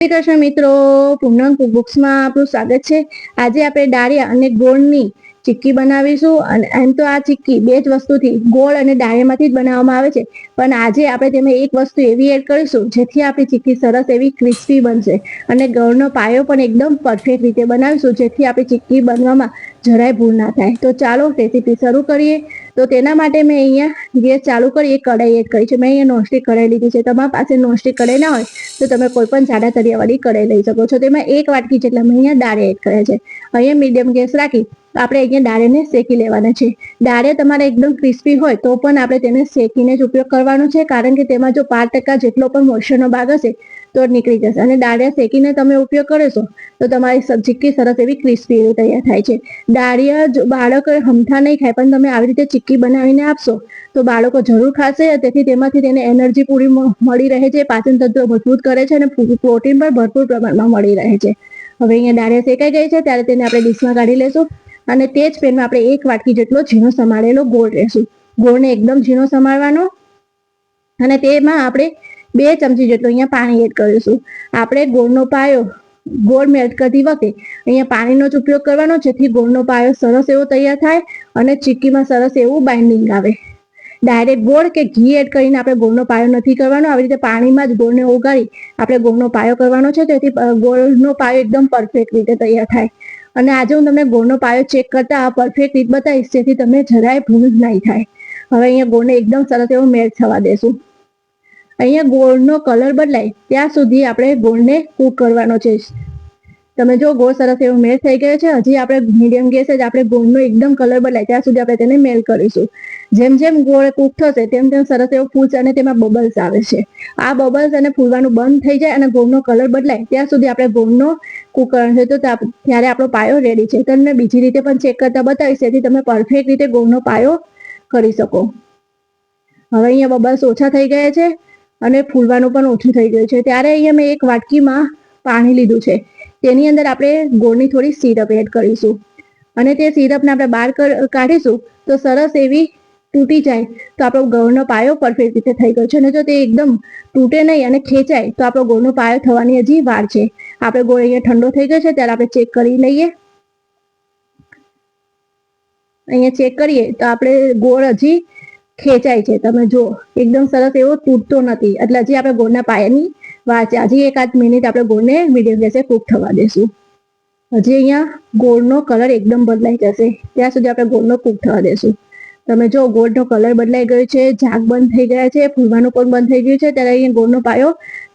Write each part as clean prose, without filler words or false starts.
શ્રી કૃષ્ણ મિત્રો, પૂનમ કુકબુક્સમાં આપણું સ્વાગત છે। આજે આપણે ડાળિયા અને ગોળની ચીક્કી બનાવીશું। અને એમ તો આ ચીક્કી બે જ વસ્તુથી ગોળ અને ડાળિયામાંથી જ બનાવવામાં આવે છે, પણ આજે આપણે તેમાં એક વસ્તુ એવી એડ કરીશું જેથી આપણી ચીક્કી સરસ એવી ક્રિસ્પી બનશે અને ગોળનો પાયો પણ એકદમ પરફેક્ટ રીતે બનાવીશું જેથી આપણી ચીક્કી બનવામાં જરાય ભૂલ ના થાય। તો ચાલો રેસીપી શરૂ કરીએ। તો તેના માટે મેં અહીંયા ગેસ ચાલુ કરી એક કઢાઈ એડ કરી છે। મેં અહીંયા નોનસ્ટિક કઢાઈ લીધી છે। તમારા પાસે નોનસ્ટિક કઢાઈ ના હોય તો તમે કોઈ પણ જાડા તળિયાવાળી કઢાઈ લઈ શકો છો। તેમાં એક વાટકી જેટલા મેં અહીંયા ડાળિયા એડ કર્યા છે। અહીંયા મીડિયમ ગેસ રાખી આપણે અહીંયા ડાળિયાને શેકી લેવાના છે। ડાળિયા તમારે એકદમ ક્રિસ્પી હોય તો પણ આપણે તેને શેકીને જ ઉપયોગ કરવાનો છે, કારણ કે તેમાં જો 5% જેટલો પણ મોઇસ્ચરનો ભાગ હશે તો નીકળી જશે। અને ડાળિયા શેકીને તમે ઉપયોગ કરશો તો તમારી ચીક્કી સરસ એવી ક્રિસ્પી તૈયાર થાય છે। ડાળિયા બાળકો હમઠા નહીં ખાય, પણ તમે આવી રીતે ચીક્કી બનાવીને આપશો તો બાળકો જરૂર ખાશે। તેથી તેમાંથી તેને એનર્જી પૂરી મળી રહે છે, પાચન તંત્ર મજબૂત કરે છે અને પ્રોટીન પણ ભરપૂર પ્રમાણમાં મળી રહે છે। હવે અહીંયા ડાળિયા શેકાઈ ગઈ છે ત્યારે તેને આપણે ડીશમાં કાઢી લેશું અને તે જ પેનમાં આપણે એક વાટકી જેટલો ઝીણો સમારેલો ગોળ લેશું। ગોળને એકદમ ઝીણો સમારવાનો અને તેમાં આપણે 2 ચમચી જેટલું અહીંયા પાણી એડ કરીશું। આપણે ગોળનો પાયો ગોળ મેલ્ટ કરતી વખતે અહીંયા પાણીનો જ ઉપયોગ કરવાનો, જેથી ગોળનો પાયો સરસ એવો તૈયાર થાય અને ચીક્કીમાં સરસ એવું બાઇન્ડિંગ આવે। ડાયરેક્ટ ગોળ કે ઘી એડ કરીને આપણે ગોળનો પાયો નથી કરવાનો, આવી રીતે પાણીમાં જ ગોળને ઓગાળી આપણે ગોળનો પાયો કરવાનો છે, તેથી ગોળનો પાયો એકદમ પરફેક્ટ રીતે તૈયાર થાય। અને આજે હું તમને ગોળનો પાયો ચેક કરતા પરફેક્ટ રીત બતાવીશ, જેથી તમને જરાય ભૂલ નહીં થાય। હવે અહીંયા ગોળને એકદમ સરસ એવો મેલ્ટ થવા દેશું। અહીંયા ગોળનો કલર બદલાય ત્યાં સુધી આપણે ગોળને કૂક કરવાનો છે। તમે જો ગોળ સરસ એવો મેલ્ટ થઈ ગયો છે। હજી આપણે મીડિયમ ગેસે જ આપણે ગોળનો એકદમ કલર બદલાય ત્યાં સુધી આપણે તેને મેલ્ટ કરીશું। જેમ જેમ ગોળ કૂક થશે તેમ તેમ સરસ એવો ફૂલશે અને તેમાં બબલ્સ આવે છે। આ બબલ્સ અને ફૂલવાનું બંધ થઈ જાય અને ગોળનો કલર બદલાય ત્યાં સુધી આપણે ગોળનો કૂક કરવાનો છે। તો ત્યારે આપણો પાયો રેડી છે। તમને બીજી રીતે પણ ચેક કરતા બતાવીશ, જેથી તમે પરફેક્ટ રીતે ગોળનો પાયો કરી શકો। હવે અહીંયા બબલ્સ ઓછા થઈ ગયા છે અને ફૂલવાનું પણ ઓછું થઈ ગયું છે। ત્યારે અહીંયા મેં એક વાટકીમાં પાણી લીધું છે, તેની અંદર આપણે ગોળની થોડી સિરપ એડ કરીશું અને તે સિરપને આપણે બહાર કાઢીશું તો સરસ એવી તૂટી જાય તો આપણો ગોળનો પાયો પરફેક્ટ રીતે થઈ ગયો છે। અને જો તે એકદમ તૂટે નહીં અને ખેંચાય તો આપણો ગોળનો પાયો થવાની હજી વાર છે। આપણે ગોળ અહીંયા ઠંડો થઈ ગયો છે ત્યારે આપણે ચેક કરી લઈએ। અહીંયા ચેક કરીએ તો આપણે ગોળ હજી ખેંચાય છે। તમે જો એકદમ સરસ એવો તૂટતો નથી, એટલે હજી આપણે ગોળના પાયાની વાર છે। હજી 1-8 મિનિટ આપણે ગોળને મીડિયમ ગેસે કૂક થવા દેશું। હજી અહીંયા ગોળનો કલર એકદમ બદલાઈ જશે ત્યાં સુધી આપણે ગોળનો કૂક થવા દેશું। તમે જો ગોળનો કલર બદલાઈ ગયો છે, ઝાગ બંધ થઈ ગયા છે, ફૂલવાનું પણ બંધ થઈ ગયું છે, ત્યારે અહીંયા ગોળનો પાયો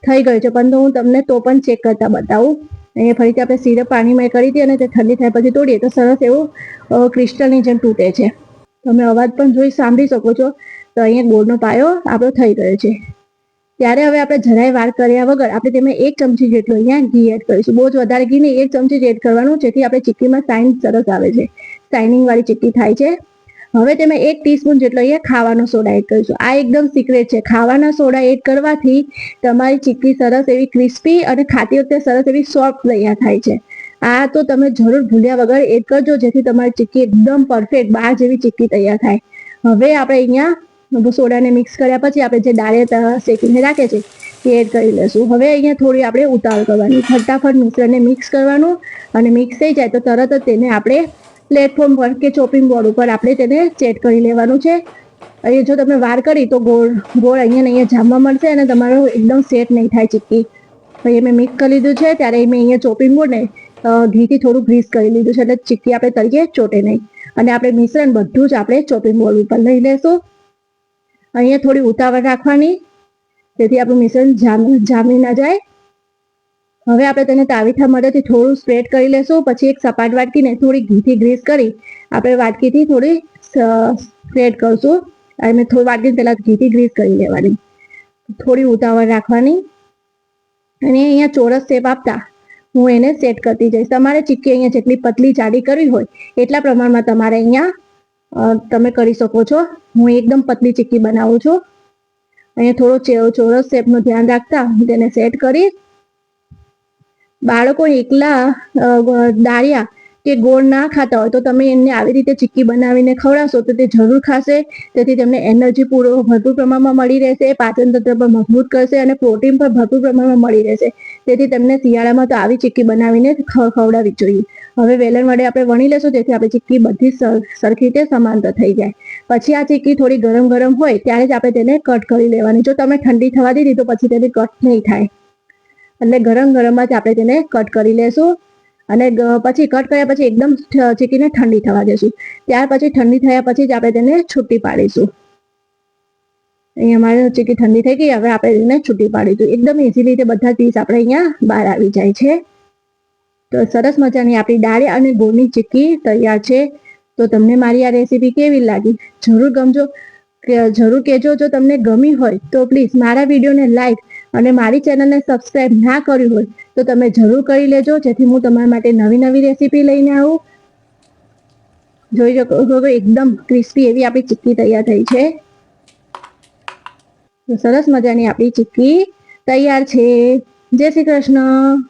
થઈ ગયો છે, પરંતુ હું તમને તો પણ ચેક કરતા બતાવું। અહીંયા ફરીથી આપણે સિરપ પાણીમાં કરી હતી અને તે ઠંડી થાય પછી તોડીએ તો સરસ એવું ક્રિસ્ટલની જેમ તૂટે છે। તમે અવાજ પણ જોઈ સાંભળી શકો છો। તો અહીંયા ગોળનો પાયો આપણો થઈ ગયો છે। ત્યારે હવે આપણે જરાય વાર કર્યા વગર આપણે તેમાં 1 ચમચી જેટલું અહીંયા ઘી એડ કરીશું। બહુ જ વધારે ઘી નહીં, 1 ચમચી જ એડ કરવાનું, જેથી આપણે ચીક્કીમાં શાઇન સરસ આવે છે, શાઇનિંગ વાળી ચીક્કી થાય છે। હવે તેમાં 1 ટીસ્પૂન જેટલો અહીંયા ખાવાનો સોડા એડ કરીશું। આ એકદમ સિક્રેટ છે। ખાવાના સોડા એડ કરવાથી તમારી ચીક્કી સરસ એવી ક્રિસ્પી અને ખાતી વખતે સરસ એવી સોફ્ટ તૈયાર થાય છે। આ તો તમે જરૂર ભૂલ્યા વગર એડ કરજો, જેથી તમારી ચીક્કી એકદમ પરફેક્ટ બહાર જેવી ચીક્કી તૈયાર થાય। હવે આપણે અહીંયા સોડાને મિક્સ કર્યા પછી આપણે જે ડાળિયા શેકીને રાખે છે તે એડ કરી લઈશું। હવે અહીંયા થોડી આપણે ઉતાવળ કરવાની, ફટાફટ મિશ્રણને મિક્સ કરવાનું અને મિક્સ થઈ જાય તો તરત જ તેને આપણે પ્લેટફોર્મ પર કે ચોપિંગ બોર્ડ ઉપર આપણે તેને સેટ કરી લેવાનું છે। અહીંયા જો તમે વાર કરી તો ગોળ અહીંયા જામવા મળશે અને તમારો એકદમ સેટ નહીં થાય ચીક્કી। અહીંયા મેં મિક્સ કરી લીધું છે ત્યારે મેં અહીંયા ચોપિંગ બોર્ડને ઘીથી થોડું ગ્રીસ કરી લીધું છે, એટલે ચીક્કી આપણે તરીકે ચોટે નહીં। અને આપણે મિશ્રણ બધું જ આપણે ચોપિંગ બોર્ડ ઉપર લઈ લેશું। અહીંયા થોડી ઉતાવળ રાખવાની, જેથી આપણું મિશ્રણ જામી ના જાય। હવે આપણે તેને તાવીથા મદદથી થોડું સ્પ્રેડ કરી લેશું। પછી એક સપાટ વાટકીને થોડી ઘીથી ગ્રીસ કરી આપણે વાટકીથી થોડી સ્પ્રેડ કરશું। અને મેં થોડી વાટકી પહેલાં ઘીથી ગ્રીસ કરી લેવાની, થોડી ઉતાવળ રાખવાની અને અહીંયા ચોરસ શેપ આપતા હું એને સેટ કરતી જઈશ। તમારે ચીક્કી અહીંયા જેટલી પતલી જાડી કરવી હોય એટલા પ્રમાણમાં તમારે અહીંયા તમે કરી શકો છો। હું એકદમ પતલી ચીક્કી બનાવું છું। અહીંયા થોડો ચોરસ શેપનું ધ્યાન રાખતા હું તેને સેટ કરીશ। બાળકો એકલા ડાળિયા કે ગોળ ના ખાતા હોય તો તમે એમને આવી રીતે ચીક્કી બનાવીને ખવડાવશો તો તે જરૂર ખાશે. તેથી તેમને એનર્જી ભરપૂર પ્રમાણમાં મળી રહેશે, પાચન તંત્ર પણ મજબૂત કરશે અને પ્રોટીન પણ ભરપૂર પ્રમાણમાં મળી રહેશે. તેથી તેમને શિયાળામાં તો આવી ચીક્કી બનાવીને ખવડાવવી જોઈએ. હવે વેલણ વડે આપણે વણી લેશું જેથી આપણી ચીક્કી બધી સરખી રીતે સમાંતર થઈ જાય. પછી આ ચીક્કી થોડી ગરમ ગરમ હોય ત્યારે જ આપણે તેને કટ કરી લેવાની. જો તમે ઠંડી થવા દીધી તો પછી તેને કટ નહીં થાય, એટલે ગરમ ગરમમાં જ આપણે તેને કટ કરી લેશું. અને પછી કટ કર્યા પછી એકદમ ચીક્કીને ઠંડી થવા દેશું. ત્યાર પછી ઠંડી થયા પછી જ આપણે તેને છૂટી પાડીશું. અહીંયા અમારી ચીક્કી ઠંડી થઈ ગઈ, હવે આપણે તેને છૂટી પાડીશું. એકદમ ઇઝીલી રીતે બધા પીસ આપણે અહીંયા બહાર આવી જાય છે. તો સરસ મજાની આપણી દાળિયા અને ગોળની ચીક્કી તૈયાર છે. તો તમને મારી આ રેસીપી કેવી લાગી જરૂર કહેજો. જો તમને ગમી હોય તો પ્લીઝ મારા વિડીયોને લાઈક અને મારી ચેનલને સબસ્ક્રાઇબ ના કર્યું હોય તો તમે જરૂર કરી લેજો, જેથી હું તમારા માટે નવી નવી રેસીપી લઈને આવું. જોઈ શકો છો એકદમ ક્રિસ્પી એવી આપણી ચીક્કી તૈયાર થઈ છે. તો સરસ મજાની આપણી ચીક્કી તૈયાર છે. જય શ્રી કૃષ્ણ.